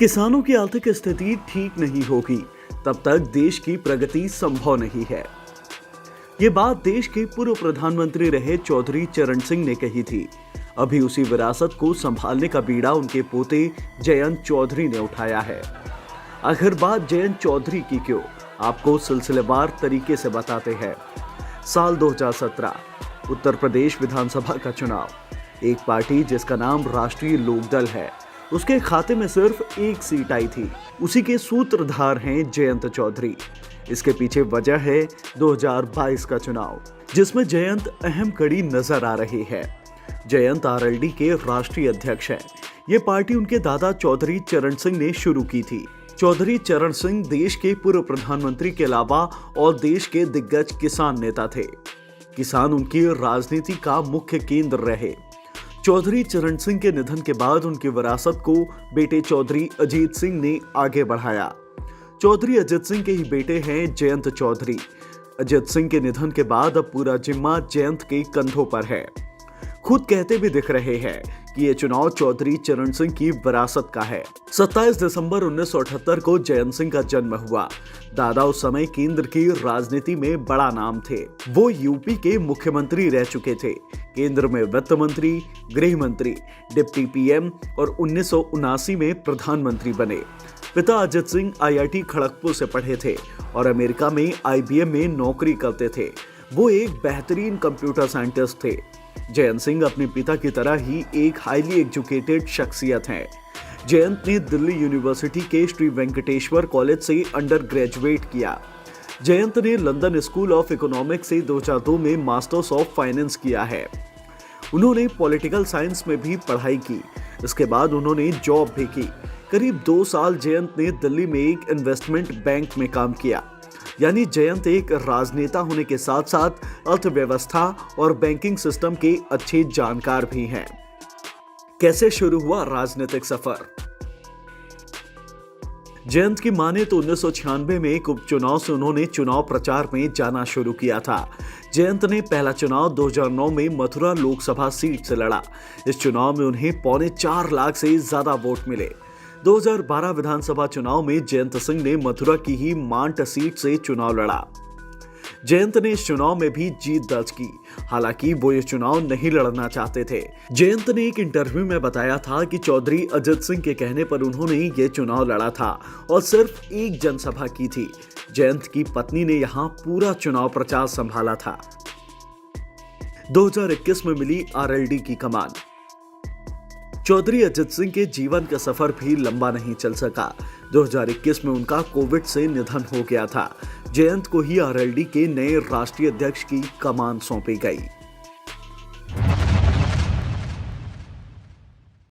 किसानों की आर्थिक स्थिति ठीक नहीं होगी तब तक देश की प्रगति संभव नहीं है। ये बात देश के पूर्व प्रधानमंत्री रहे चौधरी चरण सिंह ने कही थी। अभी उसी विरासत को संभालने का बीड़ा उनके पोते जयंत चौधरी ने उठाया है। आखिर बात जयंत चौधरी की क्यों, आपको सिलसिलेवार तरीके से बताते हैं। साल 2017 उत्तर प्रदेश विधानसभा का चुनाव। एक पार्टी जिसका नाम राष्ट्रीय लोकदल है, उसके खाते में सिर्फ एक सीट आई थी। उसी के सूत्रधार हैं जयंत चौधरी। इसके पीछे वजह है 2022 का चुनाव, जिसमें जयंत अहम कड़ी नजर आ रही है। जयंत आरएलडी के राष्ट्रीय अध्यक्ष हैं। ये पार्टी उनके दादा चौधरी चरण सिंह ने शुरू की थी। चौधरी चरण सिंह देश के पूर्व प्रधानमंत्री के अलावा और देश के दिग्गज किसान नेता थे। किसान उनकी राजनीति का मुख्य केंद्र रहे। चौधरी चरण सिंह के निधन के बाद उनकी विरासत को बेटे चौधरी अजीत सिंह ने आगे बढ़ाया। चौधरी अजीत सिंह के ही बेटे हैं जयंत चौधरी। अजीत सिंह के निधन के बाद अब पूरा जिम्मा जयंत के कंधों पर है। खुद कहते भी दिख रहे हैं कि ये चुनाव चौधरी चरण सिंह की विरासत का है। 27 दिसंबर 1978 को जयंत सिंह का जन्म हुआ। दादा उस समय केंद्र की राजनीति में बड़ा नाम थे। वो यूपी के मुख्यमंत्री रह चुके थे। केंद्र में वित्त मंत्री, गृह मंत्री, डिप्टी पीएम और 1979 में प्रधानमंत्री बने। पिता अजित सिंह आईआईटी खड़गपुर से पढ़े थे और अमेरिका में आईबीएम में नौकरी करते थे। वो एक बेहतरीन कंप्यूटर साइंटिस्ट थे। जयंत सिंह अपने पिता की तरह ही एक हाईली एजुकेटेड शख्सियत हैं। जयंत ने दिल्ली यूनिवर्सिटी के श्री वेंकटेश्वर कॉलेज से अंडर ग्रेजुएट किया। जयंत ने लंदन स्कूल ऑफ इकोनॉमिक्स से 2002 में मास्टर्स ऑफ फाइनेंस किया है। उन्होंने पॉलिटिकल साइंस में भी पढ़ाई की। इसके बाद उन्होंने जॉब भी की। करीब 2 साल जयंत ने दिल्ली में एक इन्वेस्टमेंट बैंक में काम किया। यानी जयंत एक राजनेता होने के साथ साथ अर्थव्यवस्था और बैंकिंग सिस्टम के अच्छे जानकार भी हैं। कैसे शुरू हुआ राजनीतिक सफर? जयंत की माने तो 1996 में एक उपचुनाव से उन्होंने चुनाव प्रचार में जाना शुरू किया था। जयंत ने पहला चुनाव 2009 में मथुरा लोकसभा सीट से लड़ा। इस चुनाव में उन्हें 4.25 लाख से ज्यादा वोट मिले। 2012 विधानसभा चुनाव में जयंत सिंह ने मथुरा की ही मांट सीट से चुनाव लड़ा। जयंत ने इस चुनाव में भी जीत दर्ज की। हालांकि वो ये चुनाव नहीं लड़ना चाहते थे। जयंत ने एक इंटरव्यू में बताया था कि चौधरी अजित सिंह के कहने पर उन्होंने ये चुनाव लड़ा था और सिर्फ एक जनसभा की थी। जयंत की पत्नी ने यहाँ पूरा चुनाव प्रचार संभाला था। 2021 में मिली आरएलडी की कमान। चौधरी अजित सिंह के जीवन का सफर भी लंबा नहीं चल सका। 2021 में उनका कोविड से निधन हो गया था। जयंत को ही आरएलडी के नए राष्ट्रीय अध्यक्ष की कमान सौंपी गई।